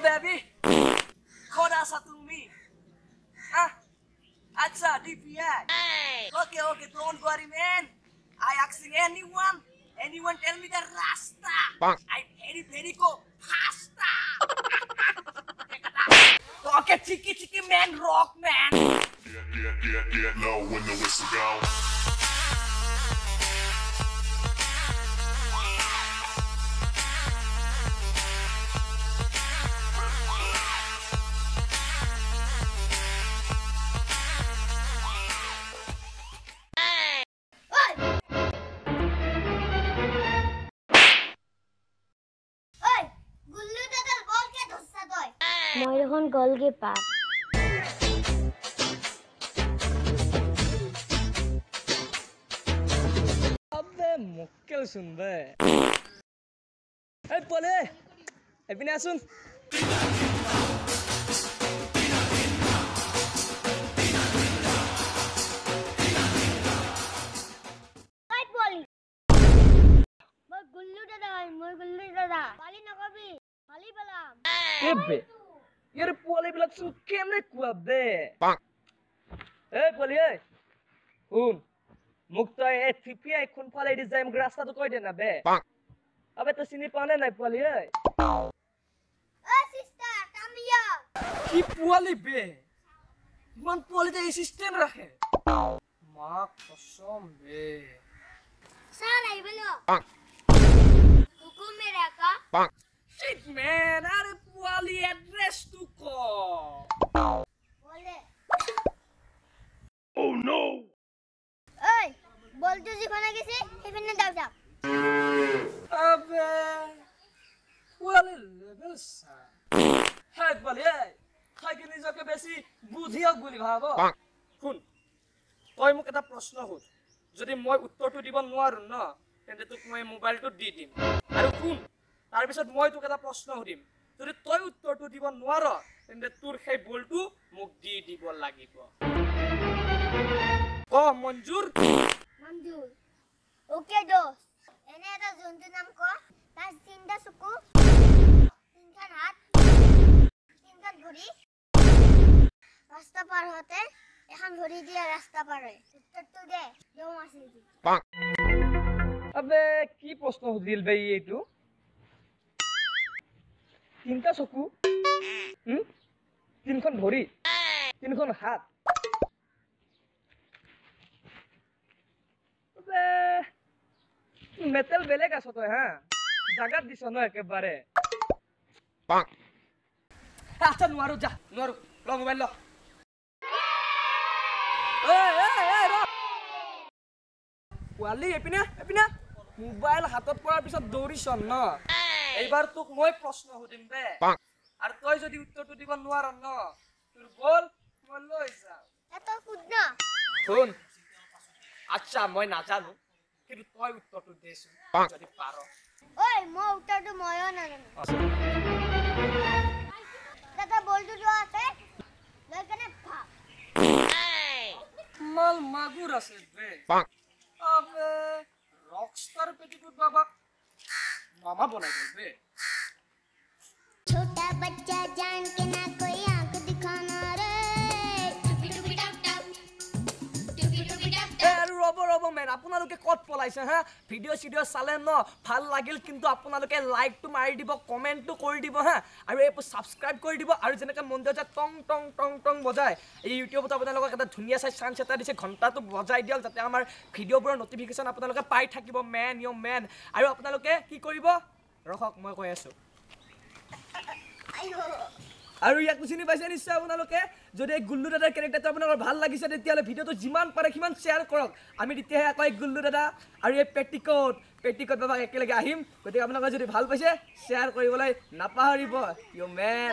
baby. Koda satumi. Ah, acha DPI. Okay, don't worry, man. I asking anyone tell me the Rasta. I very go pasta. Okay, chicky man, rock man. Get low when the whistle go. মই এখন goalkeeper अबे मुक्केल सुन बे ए पोले एपिने सुन ওই বলি মই গুল্লু দাদা পালি নকবি পালি পেলাম एबे यार पोले बिला सुन केमने कुआ बे ए पोले ए हुन मुक्ता ए सीपीआई खुन फाले डिजाइन रास्ता तो कोई देना बे अबे तो सिनी पाने नहीं पोले ए ওই সিস্টার কাম হিয়ার की पोले बे मन पोले तो असिस्टेंट रखे मां कसम बे স্যার আইবেলো হুকুম মেরা কা Shit man, अरे पोले एड्रेस तू को বলে Oh no! ওই বলতো যেখানে গেছে সেখানে দাও যাও अबे पोले लेवल सा हाय पोले खाय के निजके बेसी बुधिया गुली भाबो শুন তই মোক এটা প্ৰশ্ন সুধ যদি মই উত্তৰটো দিব নোৱাৰো ন তেন্তে তোক মই মোবাইলটো দি দিম আৰু শুন তাৰ পিছত মই তোক এটা প্ৰশ্ন সুধিম যদি তই উত্তৰটো দিব নোৱাৰ তেন্তে তোৰ সেই বলটো মোক দি দিব লাগিব ক মঞ্জুৰ মঞ্জুৰ ওকে দোস এনে এটা জন্তু নাম ক তাৰ তিনটা চকু তিনখান হাত তিনখান ভৰি ৰাস্তা পাৰ হতে এখন ভৰি দিয়ে ৰাস্তা পাৰ হয় উত্তৰটো দে দেও মাসি দি আবে কি প্ৰশ্ন সুধিল বে এইটো তিনটা চকু তিনখন ভৰি তিনখন হাত আবে মেটেল বেলেগ আছ তই হা জাগাত দিছ ন একেবাৰে আচ্ছা নোৱাৰো যা নোৱাৰো ল মোবাইল ল পোৱালি এপিনে মোবাইল হাতত পৰাৰ পিছত দৌৰিছ ন এইবাৰ তোক মই প্ৰশ্ন সুধিম দে আৰু তই যদি উত্তৰটো দিব নোৱাৰ ন তোৰ বল মই লৈ যাম এত কুদ্দ শুন আচ্ছা মই নাজানো কিন্তু তই উত্তৰটো দেচোন যদি পাৰ ওই মই উত্তরটো ময়ো নাজানো দাদা বলতো তো আছে লৈ কেনে ভাগ মাল মাগুৰ আছে বে আবে ৰকষ্টাৰ পেটিকুট বাবা মামা বনাই গল বে छोटा बच्चा जान के ना कोई आंख दिखाना रे ৰব মেন আপোনালোকে কত পলাইছে হা ভিডিঅ' চালে ন ভাল লাগিল কিন্তু আপোনালোকে লাইকটো মাৰি দিব কমেণ্টটো কৰি দিব হা আৰু এই ছাবস্ক্ৰাইব কৰি দিব আৰু যেনেকৈ মন্দিৰত যে টং টং টং টং বজায় এই ইউটিউবত আপোনালোকক এটা ধুনীয়া চাই চান্স এটা দিছে ঘণ্টাটো বজাই দিয়ক যাতে আমাৰ ভিডিঅ'বোৰৰ নটিফিকেশ্যন আপোনালোকে পাই থাকিব মেন আৰু আপোনালোকে কি কৰিব ৰখক মই কৈ আছোঁ আৰু ইয়াক চিনি পাইছে নিশ্চয় আপোনালোকে যদি এই গুল্লু দাদাৰ কেৰেক্টাৰটো আপোনালোকৰ ভাল লাগিছে তেতিয়াহ'লে ভিডিঅ'টো যিমান পাৰে সিমান শ্বেয়াৰ কৰক আমি তেতিয়াহে আকৌ এই গুল্লু দাদা আৰু এই পেটিকট বাবাক একেলগে আহিম গতিকে আপোনালোকে যদি ভাল পাইছে শ্বেয়াৰ কৰিবলৈ নাপাহৰিব ইউ মেন